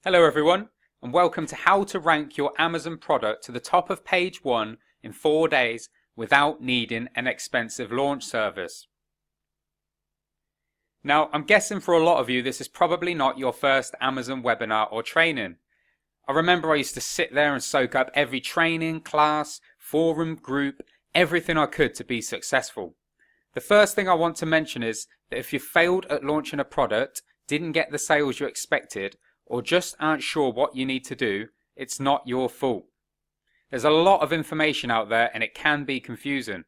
Hello everyone, and welcome to how to rank your Amazon product to the top of page 1 in 4 days without needing an expensive launch service. Now, I'm guessing for a lot of you this is probably not your first Amazon webinar or training. I remember I used to sit there and soak up every training, class, forum, group, everything I could to be successful. The first thing I want to mention is that if you failed at launching a product, didn't get the sales you expected, or just aren't sure what you need to do, it's not your fault. There's a lot of information out there and it can be confusing.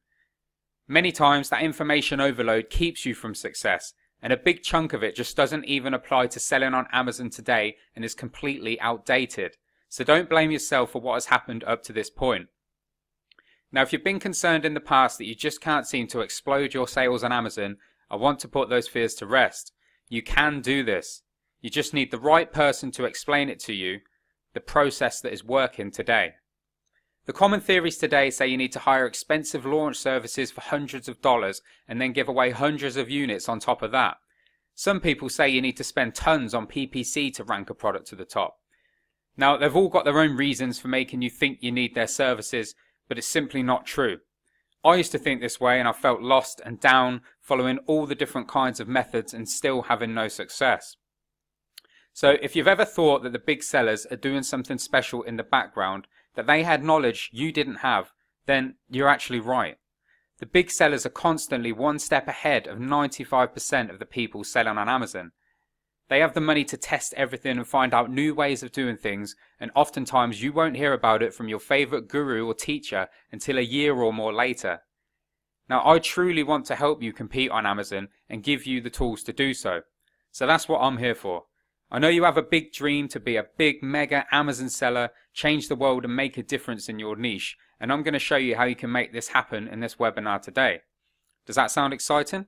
Many times that information overload keeps you from success, and a big chunk of it just doesn't even apply to selling on Amazon today and is completely outdated. So don't blame yourself for what has happened up to this point. Now, if you've been concerned in the past that you just can't seem to explode your sales on Amazon, I want to put those fears to rest. You can do this. You just need the right person to explain it to you, the process that is working today. The common theories today say you need to hire expensive launch services for hundreds of dollars and then give away hundreds of units on top of that. Some people say you need to spend tons on PPC to rank a product to the top. Now, they've all got their own reasons for making you think you need their services, but it's simply not true. I used to think this way and I felt lost and down following all the different kinds of methods and still having no success. So if you've ever thought that the big sellers are doing something special in the background, that they had knowledge you didn't have, then you're actually right. The big sellers are constantly one step ahead of 95% of the people selling on Amazon. They have the money to test everything and find out new ways of doing things, and oftentimes you won't hear about it from your favorite guru or teacher until a year or more later. Now, I truly want to help you compete on Amazon and give you the tools to do so. So that's what I'm here for. I know you have a big dream to be a big mega Amazon seller, change the world and make a difference in your niche, and I'm going to show you how you can make this happen in this webinar today. Does that sound exciting?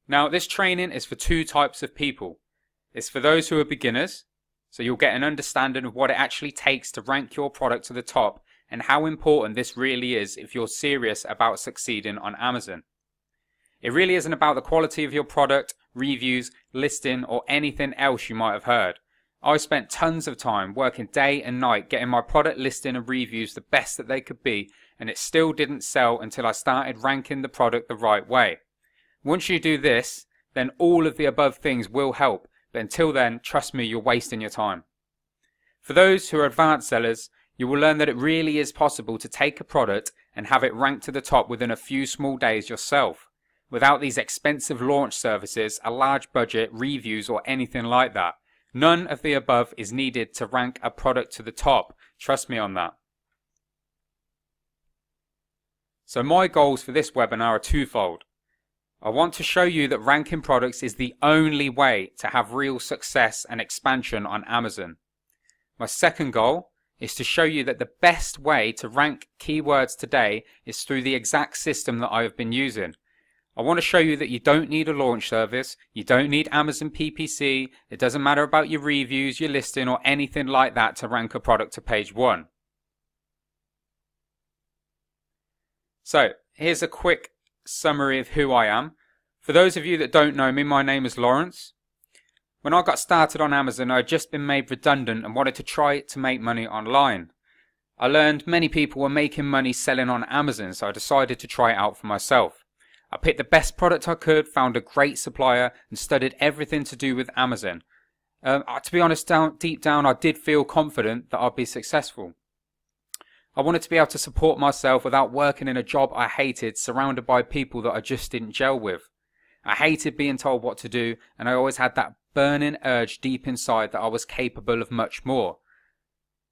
Now, this training is for two types of people. It's for those who are beginners, so you'll get an understanding of what it actually takes to rank your product to the top and how important this really is if you're serious about succeeding on Amazon. It really isn't about the quality of your product, reviews, listing, or anything else you might have heard. I spent tons of time working day and night getting my product listing and reviews the best that they could be, and it still didn't sell until I started ranking the product the right way. Once you do this, then all of the above things will help, but until then, trust me, you're wasting your time. For those who are advanced sellers, you will learn that it really is possible to take a product and have it ranked to the top within a few small days yourself, without these expensive launch services, a large budget, reviews, or anything like that. None of the above is needed to rank a product to the top. Trust me on that. So my goals for this webinar are twofold. I want to show you that ranking products is the only way to have real success and expansion on Amazon. My second goal is to show you that the best way to rank keywords today is through the exact system that I have been using. I want to show you that you don't need a launch service, you don't need Amazon PPC, it doesn't matter about your reviews, your listing, or anything like that to rank a product to page 1. So, here's a quick summary of who I am. For those of you that don't know me, my name is Lawrence. When I got started on Amazon, I had just been made redundant and wanted to try to make money online. I learned many people were making money selling on Amazon, so I decided to try it out for myself. I picked the best product I could, found a great supplier, and studied everything to do with Amazon. To be honest, deep down, I did feel confident that I'd be successful. I wanted to be able to support myself without working in a job I hated, surrounded by people that I just didn't gel with. I hated being told what to do, and I always had that burning urge deep inside that I was capable of much more.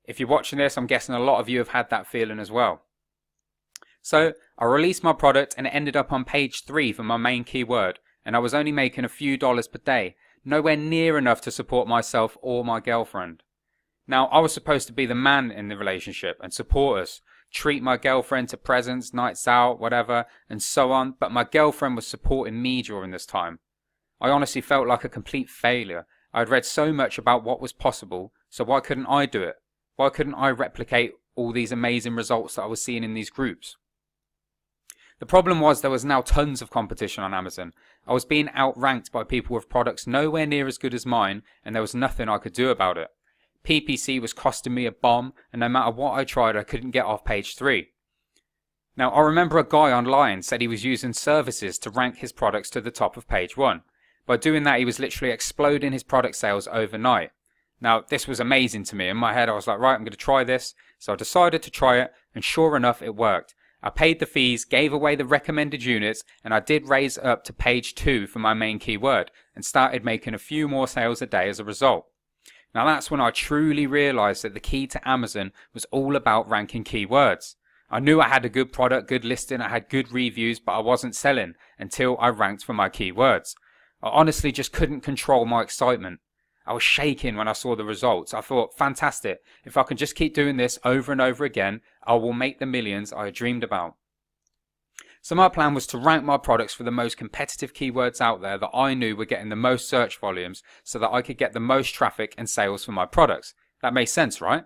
If you're watching this, I'm guessing a lot of you have had that feeling as well. So I released my product and it ended up on page 3 for my main keyword, and I was only making a few dollars per day, nowhere near enough to support myself or my girlfriend. Now, I was supposed to be the man in the relationship and support us, treat my girlfriend to presents, nights out, whatever, and so on, but my girlfriend was supporting me during this time. I honestly felt like a complete failure. I had read so much about what was possible, so why couldn't I do it? Why couldn't I replicate all these amazing results that I was seeing in these groups? The problem was there was now tons of competition on Amazon. I was being outranked by people with products nowhere near as good as mine, and there was nothing I could do about it. PPC was costing me a bomb, and no matter what I tried, I couldn't get off page 3. Now, I remember a guy online said he was using services to rank his products to the top of page 1. By doing that, he was literally exploding his product sales overnight. Now, this was amazing to me. In my head, I was like, right, I'm going to try this. So I decided to try it, and sure enough, it worked. I paid the fees, gave away the recommended units, and I did raise up to page 2 for my main keyword, and started making a few more sales a day as a result. Now that's when I truly realized that the key to Amazon was all about ranking keywords. I knew I had a good product, good listing, I had good reviews, but I wasn't selling until I ranked for my keywords. I honestly just couldn't control my excitement. I was shaking when I saw the results. I thought, fantastic, if I can just keep doing this over and over again, I will make the millions I had dreamed about. So my plan was to rank my products for the most competitive keywords out there that I knew were getting the most search volumes so that I could get the most traffic and sales for my products. That makes sense, right?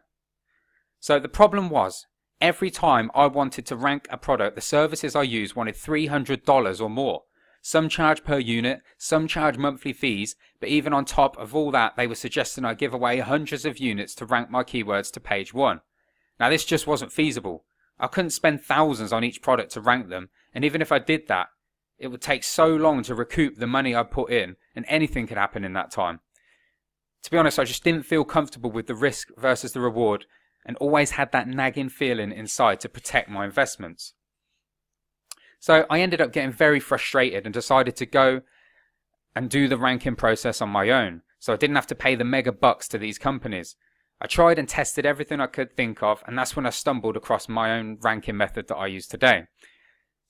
So the problem was, every time I wanted to rank a product, the services I used wanted $300 or more. Some charge per unit, some charge monthly fees, but even on top of all that, they were suggesting I give away hundreds of units to rank my keywords to page 1. Now this just wasn't feasible. I couldn't spend thousands on each product to rank them, and even if I did that, it would take so long to recoup the money I put in, and anything could happen in that time. To be honest, I just didn't feel comfortable with the risk versus the reward, and always had that nagging feeling inside to protect my investments. So I ended up getting very frustrated and decided to go and do the ranking process on my own, so I didn't have to pay the mega bucks to these companies. I tried and tested everything I could think of, and that's when I stumbled across my own ranking method that I use today.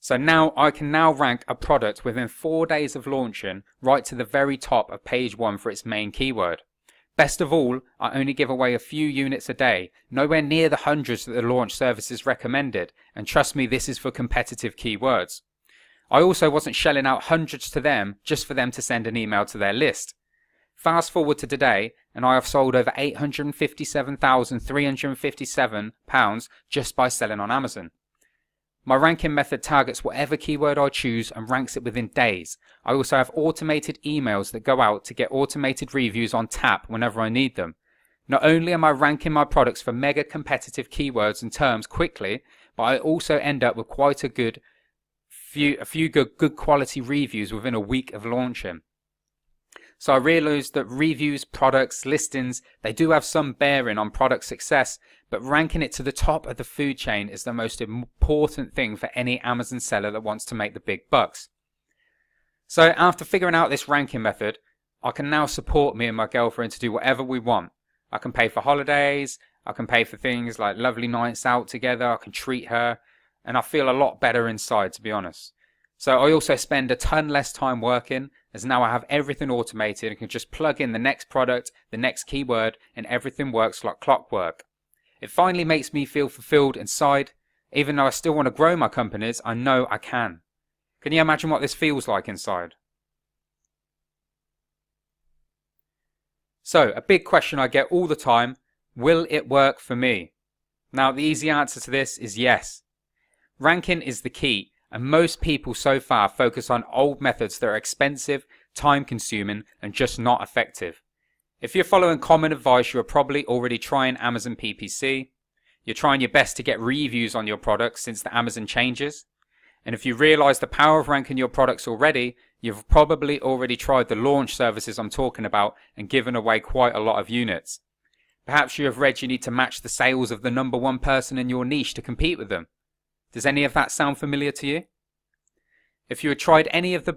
So now I can rank a product within 4 days of launching right to the very top of page 1 for its main keyword. Best of all, I only give away a few units a day, nowhere near the hundreds that the launch services recommended, and trust me, this is for competitive keywords. I also wasn't shelling out hundreds to them just for them to send an email to their list. Fast forward to today, and I have sold over £857,357 just by selling on Amazon. My ranking method targets whatever keyword I choose and ranks it within days. I also have automated emails that go out to get automated reviews on tap whenever I need them. Not only am I ranking my products for mega competitive keywords and terms quickly, but I also end up with quite a few good quality reviews within a week of launching. So I realized that reviews, products, listings, they do have some bearing on product success, but ranking it to the top of the food chain is the most important thing for any Amazon seller that wants to make the big bucks. So after figuring out this ranking method, I can now support me and my girlfriend to do whatever we want. I can pay for holidays, I can pay for things like lovely nights out together, I can treat her, and I feel a lot better inside, to be honest. So I also spend a ton less time working, as now I have everything automated and can just plug in the next product, the next keyword, and everything works like clockwork. It finally makes me feel fulfilled inside. Even though I still want to grow my companies, I know I can. Can you imagine what this feels like inside? So, a big question I get all the time, will it work for me? Now, the easy answer to this is yes. Ranking is the key. And most people so far focus on old methods that are expensive, time-consuming, and just not effective. If you're following common advice, you're probably already trying Amazon PPC. You're trying your best to get reviews on your products since the Amazon changes. And if you realize the power of ranking your products already, you've probably already tried the launch services I'm talking about and given away quite a lot of units. Perhaps you have read you need to match the sales of the #1 person in your niche to compete with them. Does any of that sound familiar to you? If you had tried any of the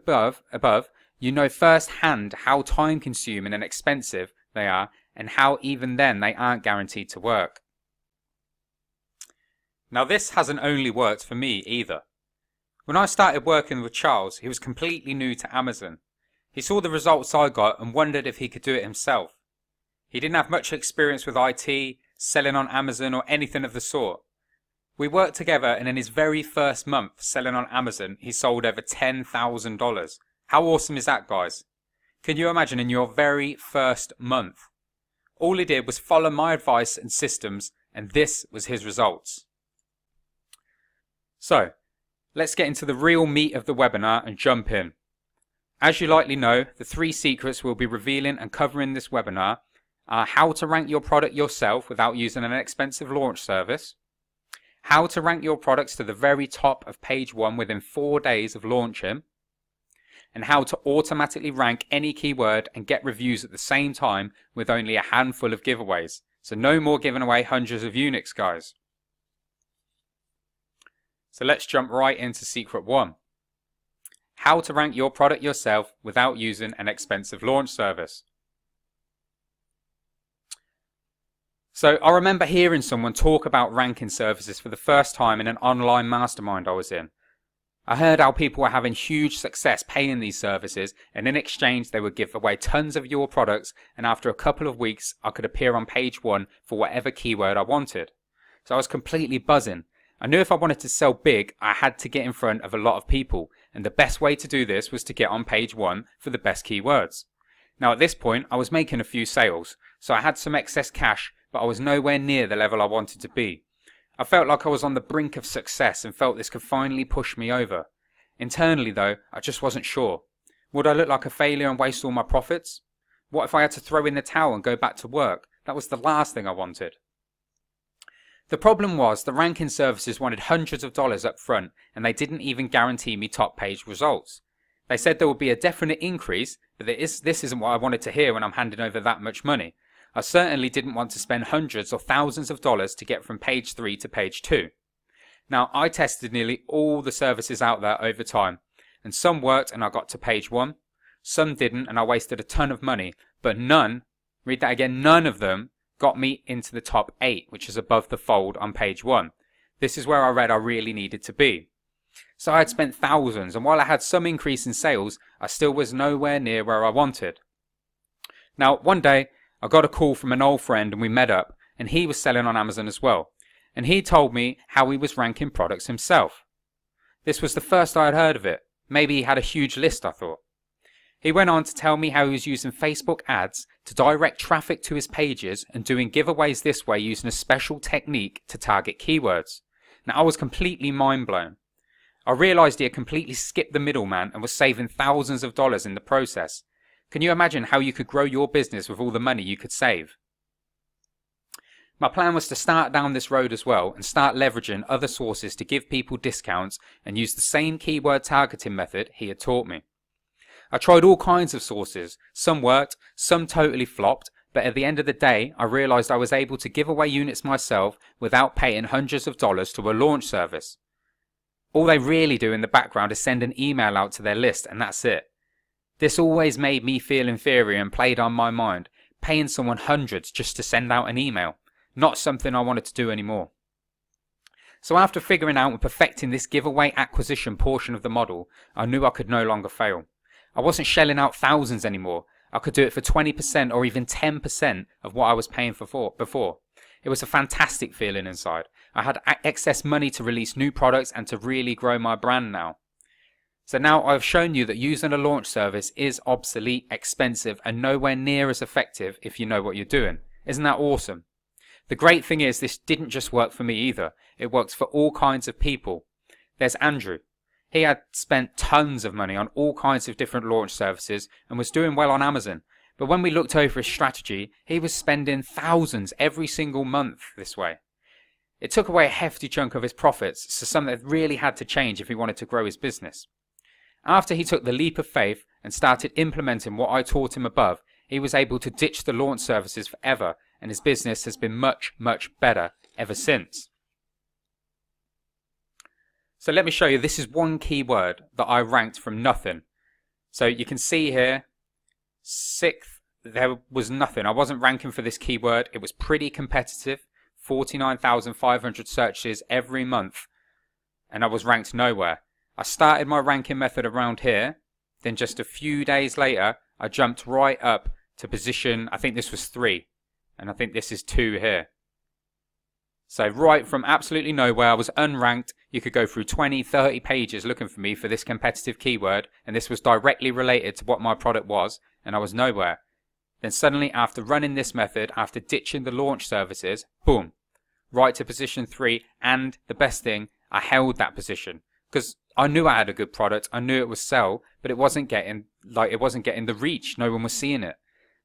above, you know firsthand how time-consuming and expensive they are, and how even then they aren't guaranteed to work. Now this hasn't only worked for me either. When I started working with Charles, he was completely new to Amazon. He saw the results I got and wondered if he could do it himself. He didn't have much experience with IT, selling on Amazon, or anything of the sort. We worked together, and in his very first month selling on Amazon, he sold over $10,000. How awesome is that, guys? Can you imagine in your very first month? All he did was follow my advice and systems, and this was his results. So, let's get into the real meat of the webinar and jump in. As you likely know, the 3 secrets we'll be revealing and covering this webinar are how to rank your product yourself without using an expensive launch service, how to rank your products to the very top of page 1 within 4 days of launching, and how to automatically rank any keyword and get reviews at the same time with only a handful of giveaways. So no more giving away hundreds of units, guys. So let's jump right into secret 1. How to rank your product yourself without using an expensive launch service. So I remember hearing someone talk about ranking services for the first time in an online mastermind I was in. I heard how people were having huge success paying these services, and in exchange they would give away tons of your products, and after a couple of weeks I could appear on page 1 for whatever keyword I wanted. So I was completely buzzing. I knew if I wanted to sell big, I had to get in front of a lot of people, and the best way to do this was to get on page 1 for the best keywords. Now at this point I was making a few sales, so I had some excess cash, but I was nowhere near the level I wanted to be. I felt like I was on the brink of success and felt this could finally push me over. Internally though, I just wasn't sure. Would I look like a failure and waste all my profits? What if I had to throw in the towel and go back to work? That was the last thing I wanted. The problem was the ranking services wanted hundreds of dollars up front, and they didn't even guarantee me top page results. They said there would be a definite increase, but this isn't what I wanted to hear when I'm handing over that much money. I certainly didn't want to spend hundreds or thousands of dollars to get from page 3 to page 2. Now, I tested nearly all the services out there over time, and some worked and I got to page 1, some didn't and I wasted a ton of money, but none, read that again, none of them got me into the top 8, which is above the fold on page 1. This is where I read I really needed to be. So I had spent thousands, and while I had some increase in sales, I still was nowhere near where I wanted. Now, one day, I got a call from an old friend and we met up, and he was selling on Amazon as well. And he told me how he was ranking products himself. This was the first I had heard of it. Maybe he had a huge list, I thought. He went on to tell me how he was using Facebook ads to direct traffic to his pages and doing giveaways this way using a special technique to target keywords. Now I was completely mind blown. I realised he had completely skipped the middleman and was saving thousands of dollars in the process. Can you imagine how you could grow your business with all the money you could save? My plan was to start down this road as well and start leveraging other sources to give people discounts and use the same keyword targeting method he had taught me. I tried all kinds of sources. Some worked, some totally flopped, but at the end of the day I realised I was able to give away units myself without paying hundreds of dollars to a launch service. All they really do in the background is send an email out to their list, and that's it. This always made me feel inferior and played on my mind, paying someone hundreds just to send out an email. Not something I wanted to do anymore. So after figuring out and perfecting this giveaway acquisition portion of the model, I knew I could no longer fail. I wasn't shelling out thousands anymore. I could do it for 20% or even 10% of what I was paying for before. It was a fantastic feeling inside. I had excess money to release new products and to really grow my brand now. So now I've shown you that using a launch service is obsolete, expensive, and nowhere near as effective if you know what you're doing. Isn't that awesome? The great thing is this didn't just work for me either. It works for all kinds of people. There's Andrew. He had spent tons of money on all kinds of different launch services and was doing well on Amazon. But when we looked over his strategy, he was spending thousands every single month this way. It took away a hefty chunk of his profits, so something that really had to change if he wanted to grow his business. After he took the leap of faith and started implementing what I taught him above, he was able to ditch the launch services forever, and his business has been much, much better ever since. So let me show you, this is one keyword that I ranked from nothing. So you can see here, 6th, there was nothing. I wasn't ranking for this keyword. It was pretty competitive, 49,500 searches every month, and I was ranked nowhere. I started my ranking method around here, then just a few days later, I jumped right up to position, I think this was 3, and I think this is 2 here. So right from absolutely nowhere, I was unranked. You could go through 20, 30 pages looking for me for this competitive keyword, and this was directly related to what my product was, and I was nowhere. Then suddenly, after running this method, after ditching the launch services, boom, right to position 3, and the best thing, I held that position. because I knew I had a good product. I knew it would sell, but it wasn't getting the reach. No one was seeing it.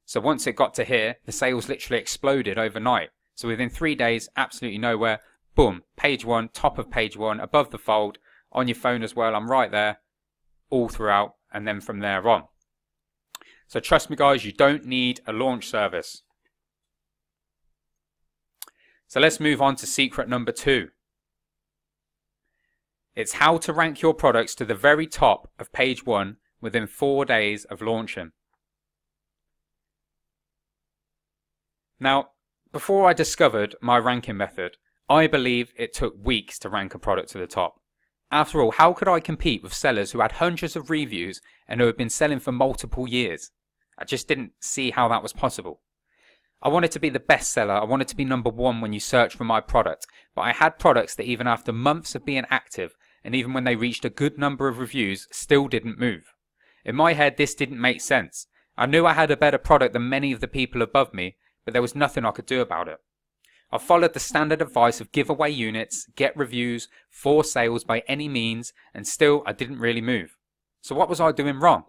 So once it got to here, the sales literally exploded overnight. So within 3 days, absolutely nowhere. Boom, page 1, top of page 1, above the fold, on your phone as well. I'm right there, all throughout, and then from there on. So trust me guys, you don't need a launch service. So let's move on to secret number 2. It's how to rank your products to the very top of page 1 within 4 days of launching. Now, before I discovered my ranking method, I believe it took weeks to rank a product to the top. After all, how could I compete with sellers who had hundreds of reviews and who had been selling for multiple years? I just didn't see how that was possible. I wanted to be the best seller. I wanted to be number 1 when you search for my product. But I had products that even after months of being active, and even when they reached a good number of reviews, still didn't move. In my head, this didn't make sense. I knew I had a better product than many of the people above me, but there was nothing I could do about it. I followed the standard advice of give away units, get reviews, force sales by any means, and still I didn't really move. So what was I doing wrong?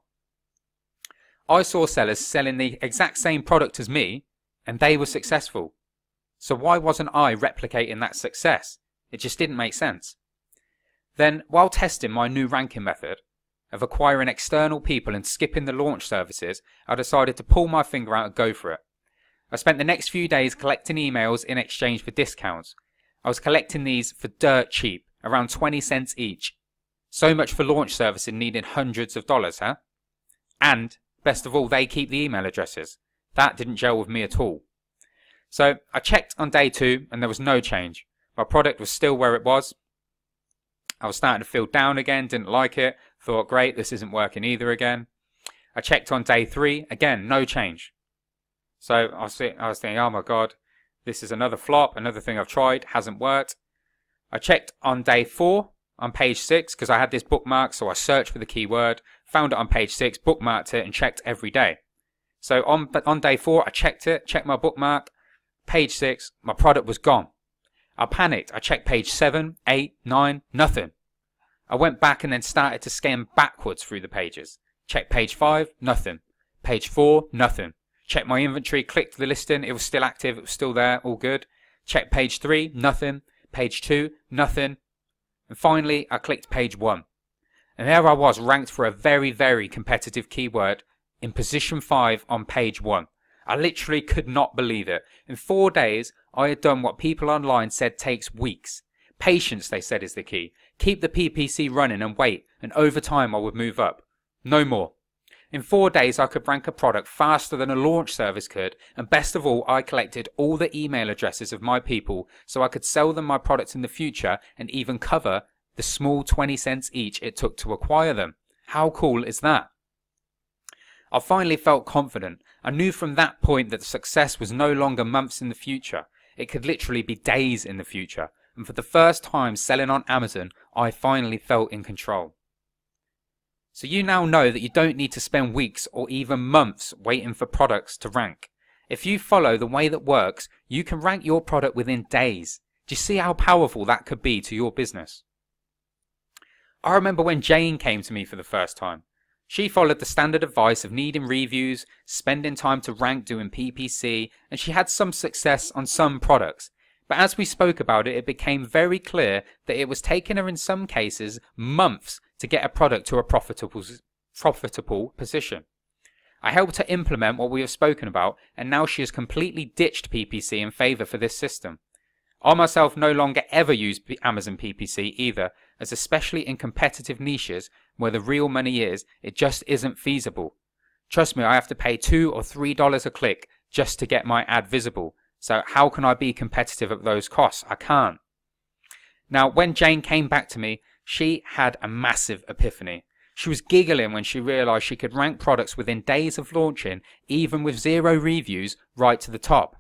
I saw sellers selling the exact same product as me, and they were successful. So why wasn't I replicating that success? It just didn't make sense. Then, while testing my new ranking method of acquiring external people and skipping the launch services, I decided to pull my finger out and go for it. I spent the next few days collecting emails in exchange for discounts. I was collecting these for dirt cheap, around 20 cents each. So much for launch services needing hundreds of dollars, huh? And, best of all, they keep the email addresses. That didn't gel with me at all. So I checked on day 2 and there was no change. My product was still where it was. I was starting to feel down again, didn't like it. Thought, great, this isn't working either again. I checked on day 3, again, no change. So I was thinking, oh my God, this is another flop, another thing I've tried, hasn't worked. I checked on day 4, on page 6, because I had this bookmark, so I searched for the keyword, found it on page 6, bookmarked it, and checked every day. So on day 4, I checked it, checked my bookmark, page 6, my product was gone. I panicked. I checked page 7, 8, 9, nothing. I went back and then started to scan backwards through the pages. Checked page 5, nothing. Page 4, nothing. Checked my inventory, clicked the listing, it was still active, it was still there, all good. Checked page 3, nothing. Page 2, nothing. And finally, I clicked page 1. And there I was, ranked for a very, very competitive keyword in position 5 on page 1. I literally could not believe it. In 4 days, I had done what people online said takes weeks. Patience, they said, is the key. Keep the PPC running and wait, and over time I would move up. No more. In 4 days, I could rank a product faster than a launch service could, and best of all, I collected all the email addresses of my people so I could sell them my products in the future and even cover the small 20 cents each it took to acquire them. How cool is that? I finally felt confident. I knew from that point that success was no longer months in the future. It could literally be days in the future. And for the first time selling on Amazon, I finally felt in control. So you now know that you don't need to spend weeks or even months waiting for products to rank. If you follow the way that works, you can rank your product within days. Do you see how powerful that could be to your business? I remember when Jane came to me for the first time. She followed the standard advice of needing reviews, spending time to rank doing PPC, and she had some success on some products. But as we spoke about it, it became very clear that it was taking her in some cases months to get a product to a profitable position. I helped her implement what we have spoken about, and now she has completely ditched PPC in favour for this system. I myself no longer ever use Amazon PPC either, as especially in competitive niches where the real money is, it just isn't feasible. Trust me, I have to pay $2 or $3 a click just to get my ad visible. So how can I be competitive at those costs? I can't. Now, when Jane came back to me, she had a massive epiphany. She was giggling when she realised she could rank products within days of launching, even with 0 reviews, right to the top.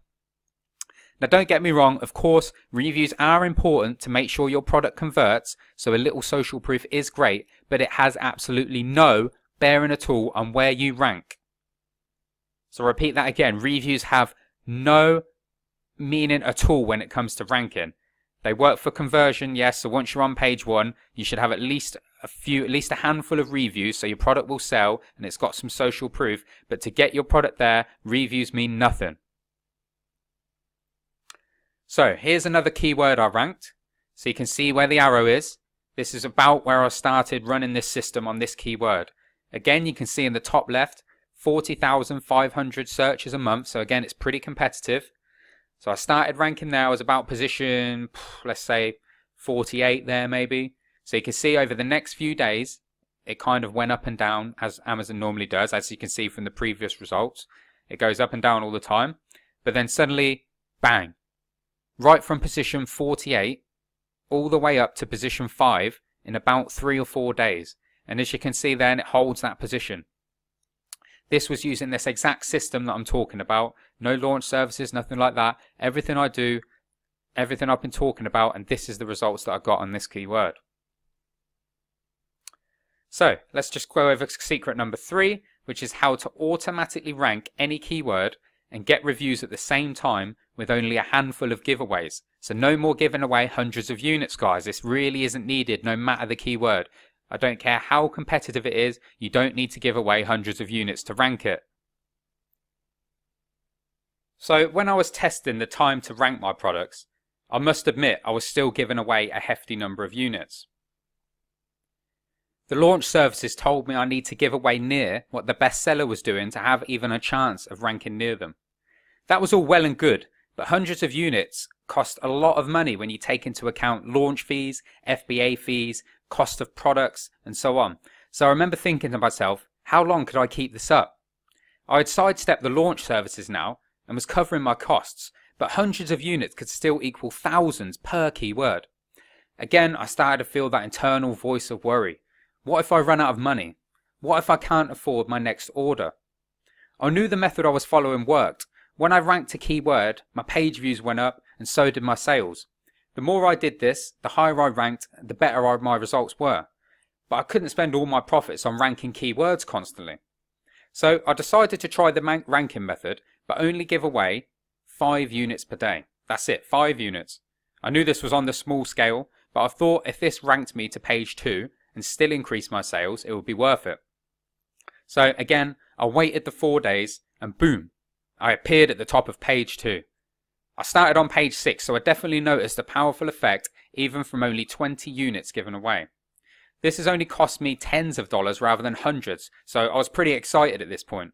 Now, don't get me wrong, of course, reviews are important to make sure your product converts, so a little social proof is great, but it has absolutely no bearing at all on where you rank. So repeat that again, reviews have no meaning at all when it comes to ranking. They work for conversion, yes. So once you're on page 1, you should have at least a handful of reviews, so your product will sell and it's got some social proof. But to get your product there, reviews mean nothing. So here's another keyword I ranked. So you can see where the arrow is. This is about where I started running this system on this keyword. Again, you can see in the top left, 40,500 searches a month. So again, it's pretty competitive. So I started ranking there. I was about position, let's say 48 there maybe. So you can see over the next few days, it kind of went up and down as Amazon normally does. As you can see from the previous results, it goes up and down all the time. But then suddenly, bang, right from position 48 all the way up to position 5 in about 3 or 4 days. And as you can see then, it holds that position. This was using this exact system that I'm talking about. No launch services, nothing like that. Everything I do, everything I've been talking about, and this is the results that I got on this keyword. So let's just go over secret number 3, which is how to automatically rank any keyword and get reviews at the same time with only a handful of giveaways. So no more giving away hundreds of units, guys. This really isn't needed no matter the keyword. I don't care how competitive it is, you don't need to give away hundreds of units to rank it. So when I was testing the time to rank my products, I must admit I was still giving away a hefty number of units. The launch services told me I need to give away near what the bestseller was doing to have even a chance of ranking near them. That was all well and good, but hundreds of units cost a lot of money when you take into account launch fees, FBA fees, cost of products, and so on. So I remember thinking to myself, how long could I keep this up? I had sidestepped the launch services now and was covering my costs, but hundreds of units could still equal thousands per keyword. Again, I started to feel that internal voice of worry. What if I run out of money? What if I can't afford my next order? I knew the method I was following worked. When I ranked a keyword, my page views went up and so did my sales. The more I did this, the higher I ranked, the better my results were. But I couldn't spend all my profits on ranking keywords constantly. So I decided to try the ranking method, but only give away 5 units per day. That's it, 5 units. I knew this was on the small scale, but I thought if this ranked me to page 2 and still increased my sales, it would be worth it. So again, I waited the 4 days and boom, I appeared at the top of page 2. I started on page 6, so I definitely noticed a powerful effect even from only 20 units given away. This has only cost me tens of dollars rather than hundreds, so I was pretty excited at this point.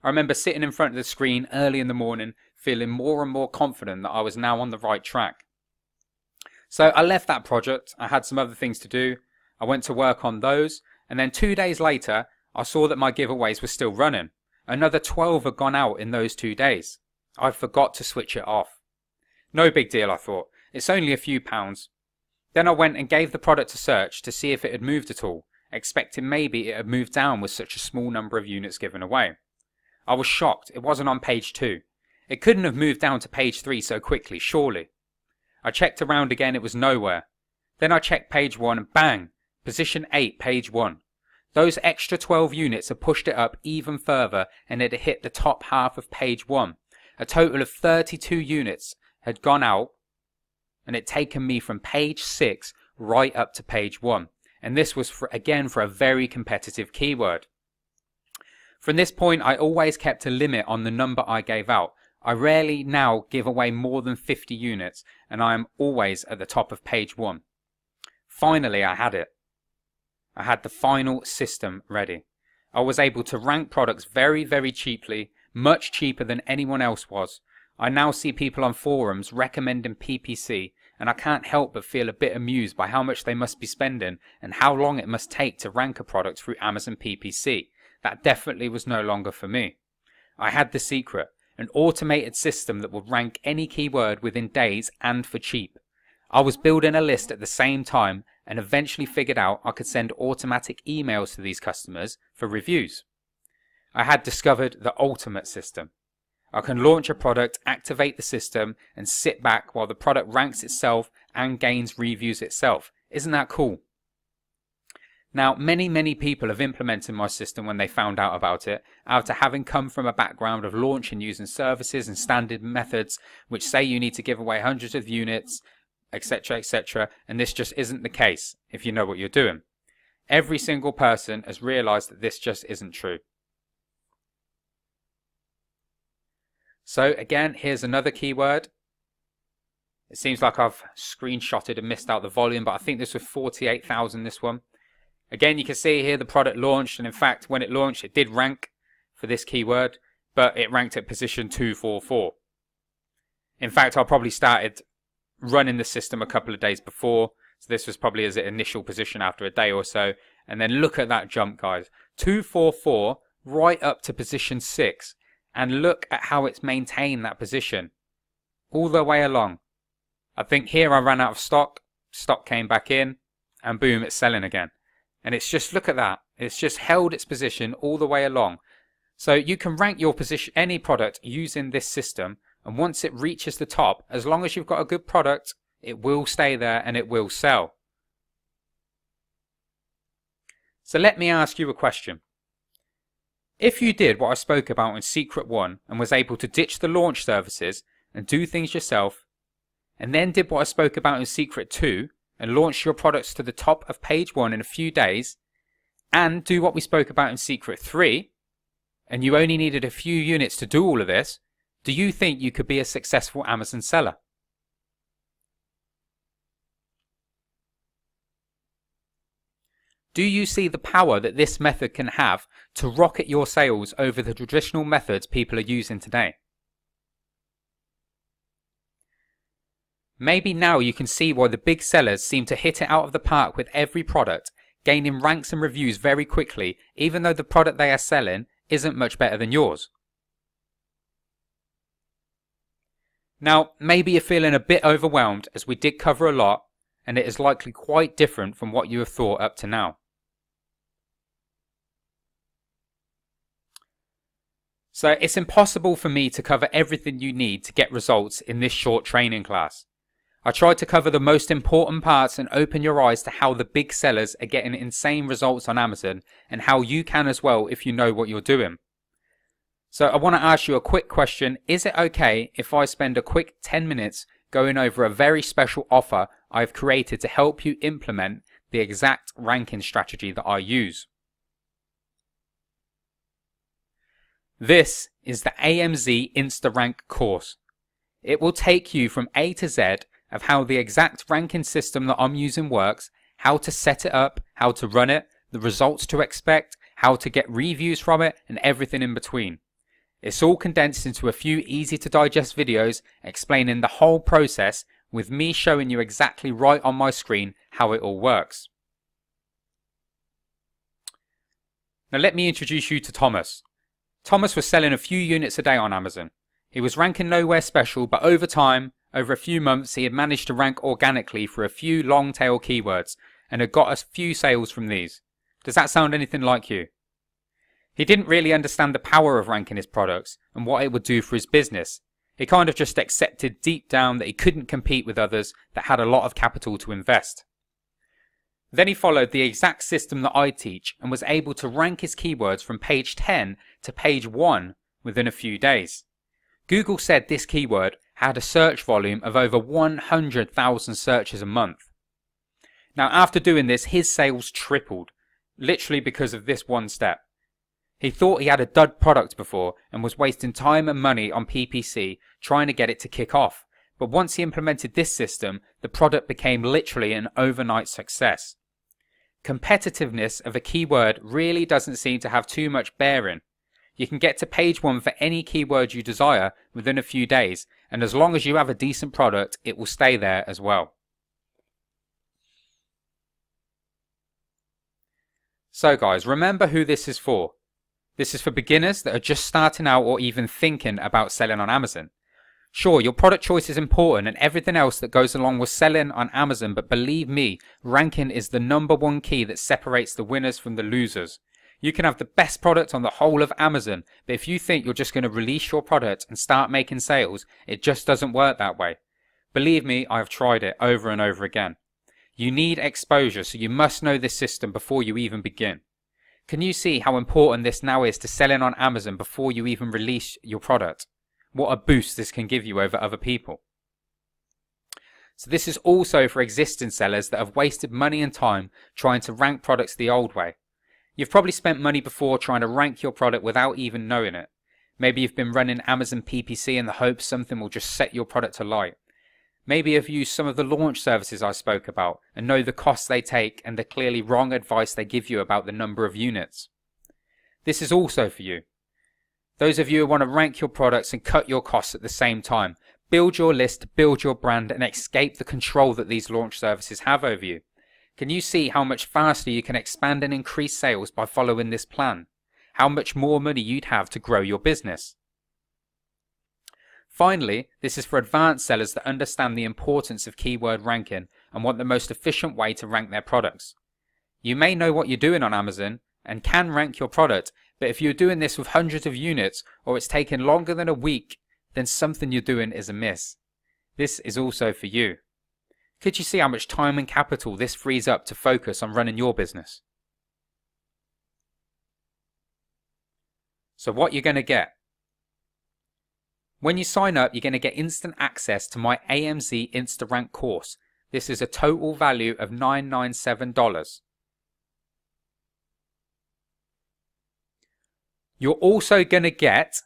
I remember sitting in front of the screen early in the morning, feeling more and more confident that I was now on the right track. So I left that project. I had some other things to do. I went to work on those, and then 2 days later, I saw that my giveaways were still running. Another 12 had gone out in those 2 days. I forgot to switch it off. No big deal, I thought. It's only a few pounds. Then I went and gave the product a search to see if it had moved at all, expecting maybe it had moved down with such a small number of units given away. I was shocked. It wasn't on page 2. It couldn't have moved down to page 3 so quickly, surely. I checked around again, it was nowhere. Then I checked page 1 and bang! Position 8, page 1. Those extra 12 units had pushed it up even further and it had hit the top half of page 1. A total of 32 units had gone out and it had taken me from page 6 right up to page 1. And this was for a very competitive keyword. From this point, I always kept a limit on the number I gave out. I rarely now give away more than 50 units and I am always at the top of page 1. Finally, I had it. I had the final system ready. I was able to rank products very, very cheaply, much cheaper than anyone else was. I now see people on forums recommending PPC, and I can't help but feel a bit amused by how much they must be spending and how long it must take to rank a product through Amazon PPC. That definitely was no longer for me. I had the secret, an automated system that would rank any keyword within days and for cheap. I was building a list at the same time and eventually figured out I could send automatic emails to these customers for reviews. I had discovered the ultimate system. I can launch a product, activate the system, and sit back while the product ranks itself and gains reviews itself. Isn't that cool? Now, many people have implemented my system when they found out about it, after having come from a background of launching using services and standard methods which say you need to give away hundreds of units etc., etc. And this just isn't the case if you know what you're doing. Every single person has realized that this just isn't true. So again, here's another keyword. It seems like I've screenshotted and missed out the volume, but I think this was 48,000, this one. Again, you can see here the product launched, and in fact, when it launched, it did rank for this keyword, but it ranked at position 244. In fact, I probably started running the system a couple of days before, so this was probably as an initial position after a day or so, and then look at that jump, guys. 244 right up to position 6, and look at how it's maintained that position all the way along. I think here I ran out of stock came back in, and boom, it's selling again. And it's just, look at that, it's just held its position all the way along. So you can rank your position, any product, using this system, and once it reaches the top, as long as you've got a good product, it will stay there and it will sell. So let me ask you a question. If you did what I spoke about in Secret 1 and was able to ditch the launch services and do things yourself, and then did what I spoke about in Secret 2 and launched your products to the top of page 1 in a few days, and do what we spoke about in Secret 3, and you only needed a few units to do all of this, do you think you could be a successful Amazon seller? Do you see the power that this method can have to rocket your sales over the traditional methods people are using today? Maybe now you can see why the big sellers seem to hit it out of the park with every product, gaining ranks and reviews very quickly, even though the product they are selling isn't much better than yours. Now, maybe you're feeling a bit overwhelmed, as we did cover a lot, and it is likely quite different from what you have thought up to now. So it's impossible for me to cover everything you need to get results in this short training class. I tried to cover the most important parts and open your eyes to how the big sellers are getting insane results on Amazon, and how you can as well if you know what you're doing. So I want to ask you a quick question. Is it okay if I spend a quick 10 minutes going over a very special offer I've created to help you implement the exact ranking strategy that I use? This is the AMZ InstaRank course. It will take you from A to Z of how the exact ranking system that I'm using works, how to set it up, how to run it, the results to expect, how to get reviews from it, and everything in between. It's all condensed into a few easy to digest videos explaining the whole process, with me showing you exactly right on my screen how it all works. Now let me introduce you to Thomas. Thomas was selling a few units a day on Amazon. He was ranking nowhere special, but over time, over a few months, he had managed to rank organically for a few long tail keywords and had got a few sales from these. Does that sound anything like you? He didn't really understand the power of ranking his products and what it would do for his business. He kind of just accepted deep down that he couldn't compete with others that had a lot of capital to invest. Then he followed the exact system that I teach and was able to rank his keywords from page 10 to page 1 within a few days. Google said this keyword had a search volume of over 100,000 searches a month. Now, after doing this, his sales tripled, literally because of this one step. He thought he had a dud product before and was wasting time and money on PPC trying to get it to kick off. But once he implemented this system, the product became literally an overnight success. Competitiveness of a keyword really doesn't seem to have too much bearing. You can get to page 1 for any keyword you desire within a few days, and as long as you have a decent product, it will stay there as well. So guys, remember who this is for. This is for beginners that are just starting out or even thinking about selling on Amazon. Sure, your product choice is important and everything else that goes along with selling on Amazon, but believe me, ranking is the #1 key that separates the winners from the losers. You can have the best product on the whole of Amazon, but if you think you're just going to release your product and start making sales, it just doesn't work that way. Believe me, I've tried it over and over again. You need exposure, so you must know this system before you even begin. Can you see how important this now is to selling on Amazon before you even release your product? What a boost this can give you over other people. So this is also for existing sellers that have wasted money and time trying to rank products the old way. You've probably spent money before trying to rank your product without even knowing it. Maybe you've been running Amazon PPC in the hope something will just set your product to light. Maybe you've used some of the launch services I spoke about and know the costs they take and the clearly wrong advice they give you about the number of units. This is also for you. Those of you who want to rank your products and cut your costs at the same time, build your list, build your brand, and escape the control that these launch services have over you. Can you see how much faster you can expand and increase sales by following this plan? How much more money you'd have to grow your business? Finally, this is for advanced sellers that understand the importance of keyword ranking and want the most efficient way to rank their products. You may know what you're doing on Amazon and can rank your product, but if you're doing this with hundreds of units or it's taken longer than a week, then something you're doing is amiss. This is also for you. Could you see how much time and capital this frees up to focus on running your business? So what you're going to get. When you sign up, you're going to get instant access to my AMZ InstaRank course. This is a total value of $997. You're also going to get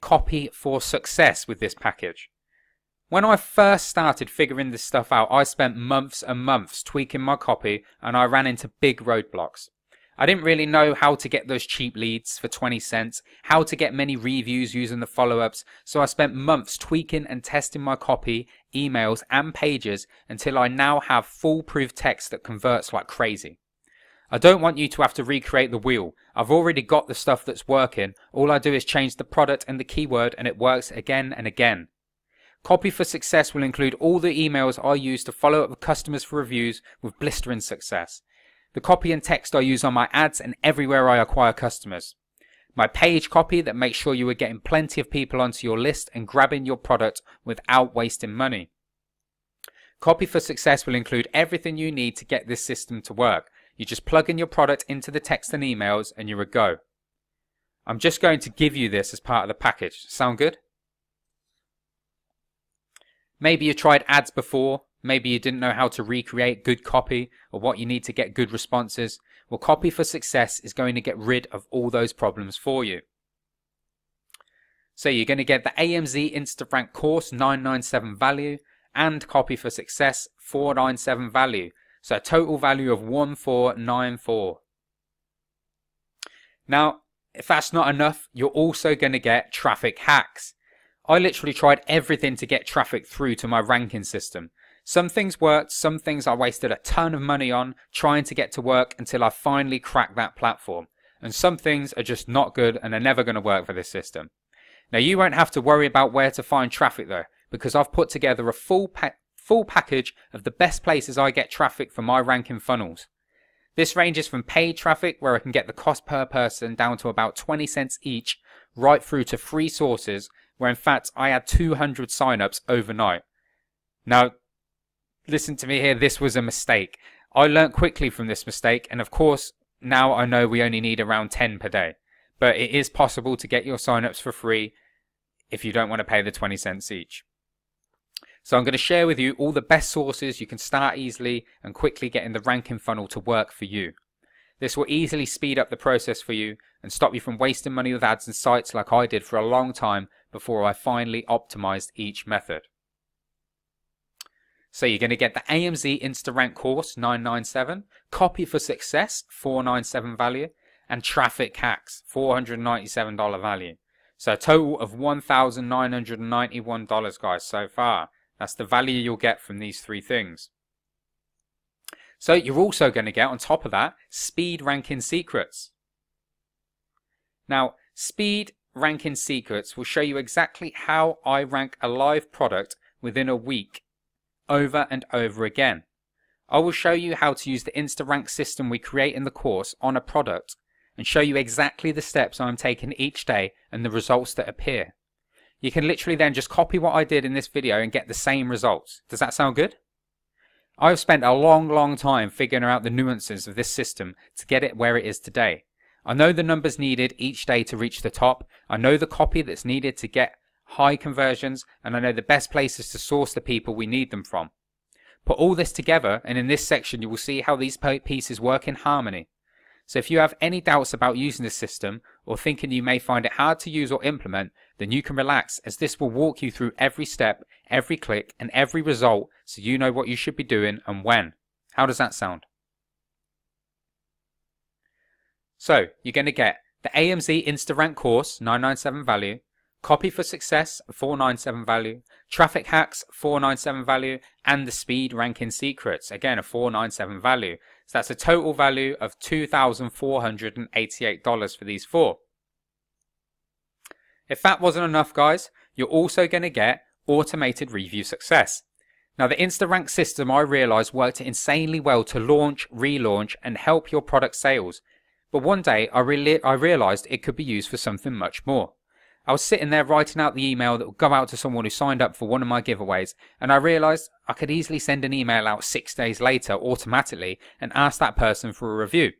Copy for Success with this package. When I first started figuring this stuff out, I spent months and months tweaking my copy and I ran into big roadblocks. I didn't really know how to get those cheap leads for 20 cents, how to get many reviews using the follow-ups, so I spent months tweaking and testing my copy, emails and pages until I now have foolproof text that converts like crazy. I don't want you to have to recreate the wheel. I've already got the stuff that's working. All I do is change the product and the keyword and it works again and again. Copy for Success will include all the emails I use to follow up with customers for reviews with blistering success. The copy and text I use on my ads and everywhere I acquire customers. My page copy that makes sure you are getting plenty of people onto your list and grabbing your product without wasting money. Copy for Success will include everything you need to get this system to work. You just plug in your product into the text and emails and you're a go. I'm just going to give you this as part of the package. Sound good? Maybe you tried ads before. Maybe you didn't know how to recreate good copy or what you need to get good responses. Well, Copy for Success is going to get rid of all those problems for you. So you're going to get the AMZ InstaRank course $997 value and Copy for Success $497 value. So a total value of $1494. Now, if that's not enough, you're also going to get traffic hacks. I literally tried everything to get traffic through to my ranking system. Some things worked, some things I wasted a ton of money on trying to get to work until I finally cracked that platform. And some things are just not good and are never going to work for this system. Now you won't have to worry about where to find traffic though, because I've put together a full package of the best places I get traffic for my ranking funnels. This ranges from paid traffic, where I can get the cost per person down to about 20 cents each, right through to free sources, where in fact I had 200 signups overnight. Now, listen to me here, this was a mistake. I learnt quickly from this mistake, and of course, now I know we only need around 10 per day. But it is possible to get your signups for free if you don't want to pay the 20 cents each. So I'm going to share with you all the best sources you can start easily and quickly getting the ranking funnel to work for you. This will easily speed up the process for you and stop you from wasting money with ads and sites like I did for a long time before I finally optimized each method. So you're going to get the AMZ InstaRank course $997, Copy for Success $497 value, and Traffic Hacks $497 value. So a total of $1,991 guys so far. That's the value you'll get from these three things. So you're also going to get on top of that Speed Ranking Secrets. Now Speed Ranking Secrets will show you exactly how I rank a live product within a week over and over again. I will show you how to use the InstaRank system we create in the course on a product and show you exactly the steps I'm taking each day and the results that appear. You can literally then just copy what I did in this video and get the same results. Does that sound good? I've spent a long time figuring out the nuances of this system to get it where it is today. I know the numbers needed each day to reach the top. I know the copy that's needed to get high conversions, and I know the best places to source the people we need them from. Put all this together, and in this section you will see how these pieces work in harmony. So if you have any doubts about using this system, or thinking you may find it hard to use or implement, then you can relax, as this will walk you through every step, every click, and every result, so you know what you should be doing and when. How does that sound? So you're going to get the AMZ InstaRank course, 997 value, Copy for Success, 497 value, Traffic Hacks, 497 value, and the Speed Ranking Secrets, again a 497 value. So that's a total value of $2,488 for these four. If that wasn't enough, guys, you're also going to get Automated Review Success. Now, the InstaRank system, I realised, worked insanely well to launch, relaunch, and help your product sales. But one day, I realised it could be used for something much more. I was sitting there writing out the email that would go out to someone who signed up for one of my giveaways, and I realised I could easily send an email out 6 days later automatically and ask that person for a review.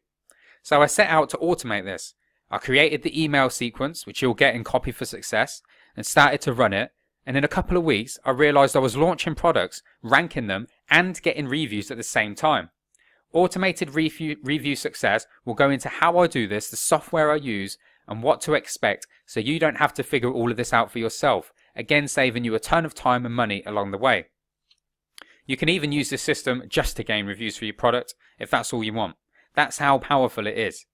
So I set out to automate this. I created the email sequence, which you'll get in Copy for Success, and started to run it, and in a couple of weeks I realised I was launching products, ranking them, and getting reviews at the same time. Automated Review Success will go into how I do this, the software I use, and what to expect, so you don't have to figure all of this out for yourself, again saving you a ton of time and money along the way. You can even use this system just to gain reviews for your product, if that's all you want. That's how powerful it is.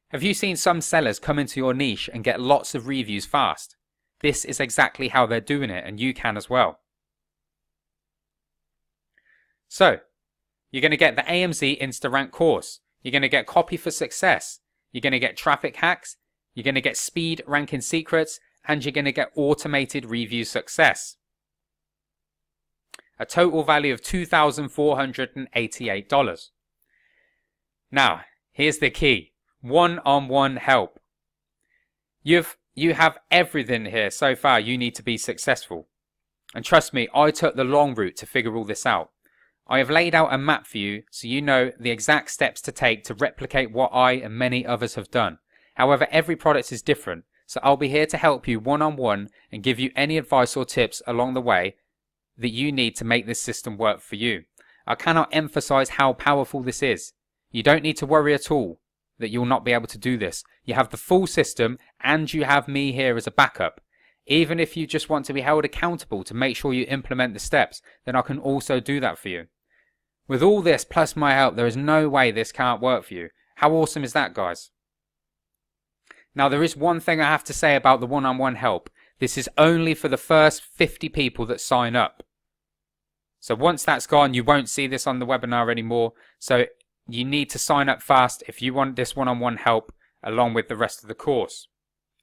Have you seen some sellers come into your niche and get lots of reviews fast? This is exactly how they're doing it, and you can as well. So, you're going to get the AMZ InstaRank course. You're going to get Copy for Success. You're going to get Traffic Hacks. You're going to get Speed Ranking Secrets, and you're going to get Automated Review Success. A total value of $2,488. Now, here's the key. One-on-one help. You have everything here so far you need to be successful. And trust me, I took the long route to figure all this out. I have laid out a map for you so you know the exact steps to take to replicate what I and many others have done. However, every product is different, so I'll be here to help you one-on-one and give you any advice or tips along the way that you need to make this system work for you. I cannot emphasize how powerful this is. You don't need to worry at all that you'll not be able to do this. You have the full system and you have me here as a backup. Even if you just want to be held accountable to make sure you implement the steps, then I can also do that for you. With all this plus my help, there is no way this can't work for you. How awesome is that, guys? Now, there is one thing I have to say about the one-on-one help. This is only for the first 50 people that sign up. So once that's gone, you won't see this on the webinar anymore. So you need to sign up fast if you want this one-on-one help along with the rest of the course,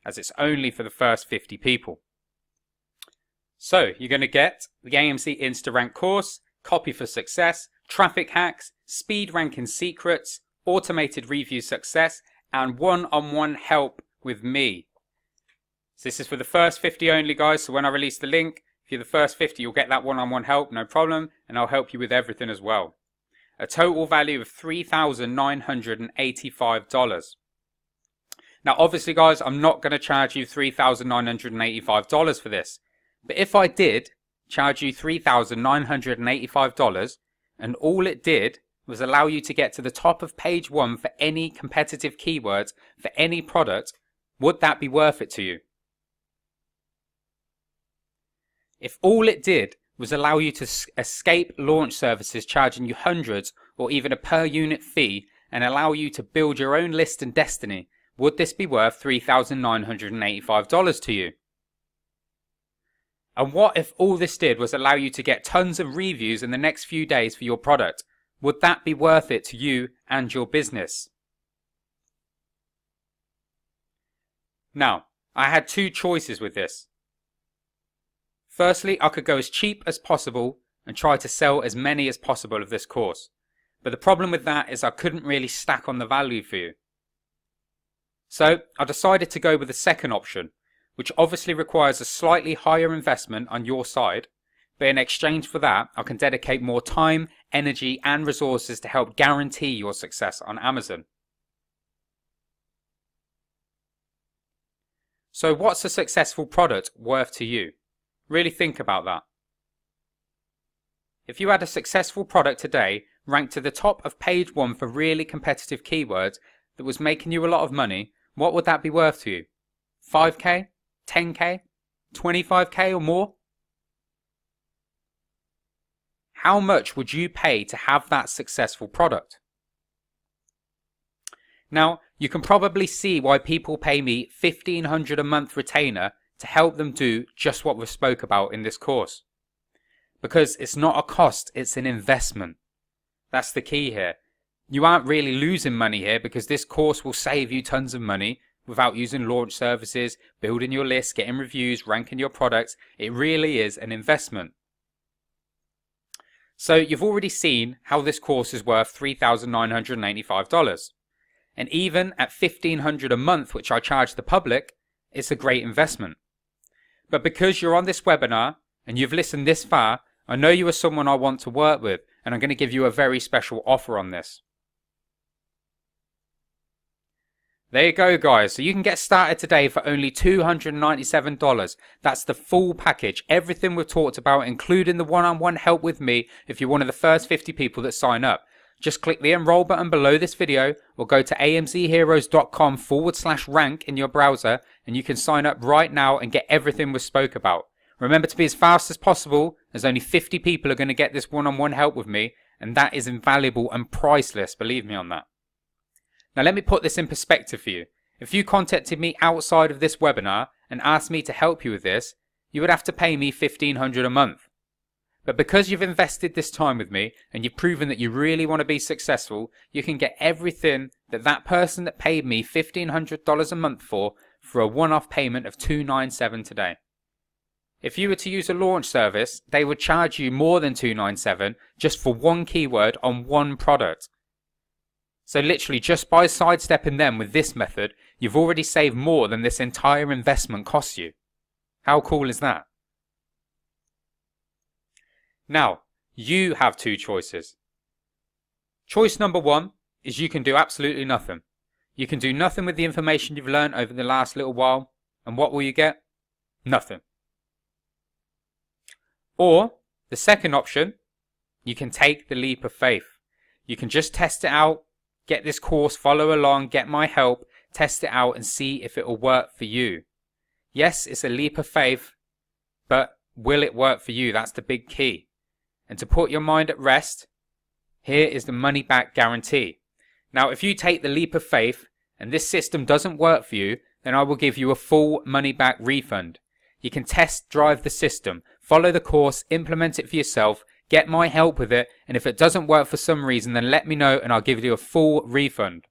as it's only for the first 50 people. So you're going to get the AMZ InstaRank course, Copy for Success, Traffic Hacks, Speed Ranking Secrets, Automated Review Success, and one-on-one help with me. So this is for the first 50 only, guys. So when I release the link, if you're the first 50, you'll get that one-on-one help, no problem, and I'll help you with everything as well. A total value of $3,985. Now, obviously, guys, I'm not going to charge you $3,985 for this. But if I did charge you $3,985, and all it did was allow you to get to the top of page 1 for any competitive keywords for any product, would that be worth it to you? If all it did was allow you to escape launch services charging you hundreds or even a per unit fee and allow you to build your own list and destiny, would this be worth $3,985 to you? And what if all this did was allow you to get tons of reviews in the next few days for your product? Would that be worth it to you and your business? Now, I had two choices with this. Firstly, I could go as cheap as possible and try to sell as many as possible of this course. But the problem with that is I couldn't really stack on the value for you. So I decided to go with the second option, which obviously requires a slightly higher investment on your side, but in exchange for that, I can dedicate more time, energy, and resources to help guarantee your success on Amazon. So what's a successful product worth to you? Really think about that. If you had a successful product today, ranked to the top of page 1 for really competitive keywords that was making you a lot of money, what would that be worth to you? 5k? 10k? 25k or more? How much would you pay to have that successful product? Now, you can probably see why people pay me $1,500 a month retainer to help them do just what we spoke about in this course. Because it's not a cost, it's an investment. That's the key here. You aren't really losing money here because this course will save you tons of money without using launch services, building your list, getting reviews, ranking your products. It really is an investment. So you've already seen how this course is worth $3,985. And even at $1,500 a month, which I charge the public, it's a great investment. But because you're on this webinar and you've listened this far, I know you are someone I want to work with, and I'm going to give you a very special offer on this. There you go, guys. So you can get started today for only $297. That's the full package. Everything we've talked about, including the one-on-one help with me if you're one of the first 50 people that sign up. Just click the enroll button below this video or go to amzheroes.com/rank in your browser and you can sign up right now and get everything we spoke about. Remember to be as fast as possible, as only 50 people are going to get this one-on-one help with me, and that is invaluable and priceless, believe me on that. Now let me put this in perspective for you. If you contacted me outside of this webinar and asked me to help you with this, you would have to pay me $1,500 a month. But because you've invested this time with me and you've proven that you really want to be successful, you can get everything that that person that paid me $1,500 a month for a one-off payment of $297 today. If you were to use a launch service, they would charge you more than $297 just for one keyword on one product. So literally just by sidestepping them with this method, you've already saved more than this entire investment costs you. How cool is that? Now, you have two choices. Choice number 1 is you can do absolutely nothing. You can do nothing with the information you've learned over the last little while, and what will you get? Nothing. Or, the second option, you can take the leap of faith. You can just test it out, get this course, follow along, get my help, test it out and see if it will work for you. Yes, it's a leap of faith, but will it work for you? That's the big key. And to put your mind at rest, here is the money back guarantee. Now, if you take the leap of faith and this system doesn't work for you, then I will give you a full money back refund. You can test drive the system, follow the course, implement it for yourself, get my help with it, and if it doesn't work for some reason, then let me know and I'll give you a full refund.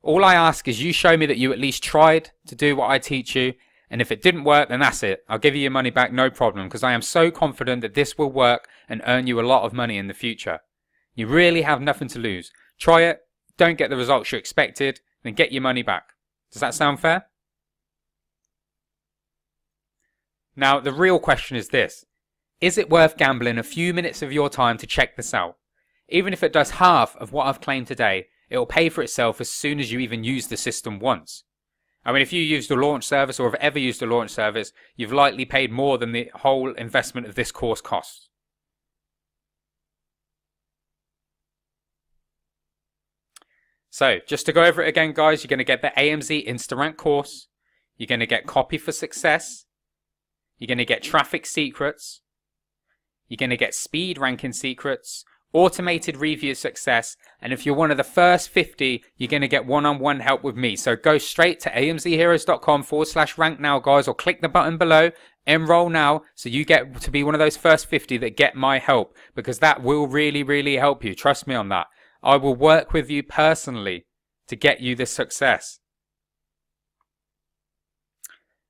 All I ask is you show me that you at least tried to do what I teach you, and if it didn't work, then that's it. I'll give you your money back, no problem, because I am so confident that this will work and earn you a lot of money in the future. You really have nothing to lose. Try it, don't get the results you expected, then get your money back. Does that sound fair? Now, the real question is this. Is it worth gambling a few minutes of your time to check this out? Even if it does half of what I've claimed today, it will pay for itself as soon as you even use the system once. I mean, if you used a launch service or have ever used a launch service, you've likely paid more than the whole investment of this course costs. So, just to go over it again, guys, you're going to get the AMZ InstaRank course. You're going to get Copy for Success. You're going to get Traffic Secrets. You're going to get Speed Ranking Secrets, Automated Review Success, and if you're one of the first 50, you're going to get one-on-one help with me. So go straight to amzheroes.com/rank now, guys, or click the button below, enroll now, so you get to be one of those first 50 that get my help, because that will really, really help you. Trust me on that. I will work with you personally to get you this success.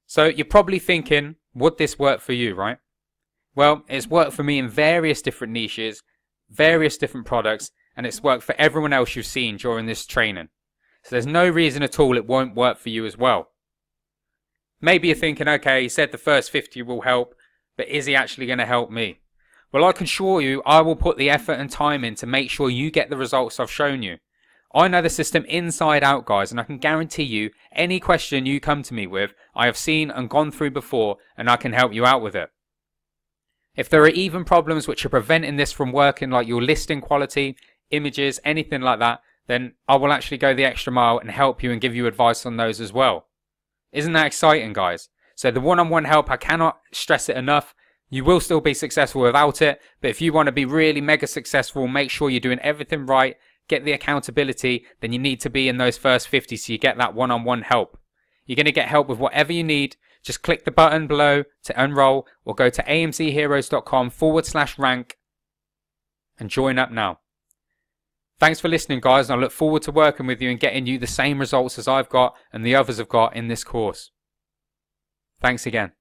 So you're probably thinking, would this work for you, right? Well, it's worked for me in various different niches, various different products, and it's worked for everyone else you've seen during this training. So there's no reason at all it won't work for you as well. Maybe you're thinking, okay, he said the first 50 will help, but is he actually going to help me? Well, I can assure you, I will put the effort and time in to make sure you get the results I've shown you. I know the system inside out, guys, and I can guarantee you, any question you come to me with, I have seen and gone through before, and I can help you out with it. If there are even problems which are preventing this from working, like your listing quality, images, anything like that, then I will actually go the extra mile and help you and give you advice on those as well. Isn't that exciting, guys? So the one-on-one help, I cannot stress it enough. You will still be successful without it, but if you want to be really mega successful, make sure you're doing everything right, get the accountability, then you need to be in those first 50 so you get that one-on-one help. You're going to get help with whatever you need. Just click the button below to enroll or go to amcheroes.com/rank and join up now. Thanks for listening, guys, and I look forward to working with you and getting you the same results as I've got and the others have got in this course. Thanks again.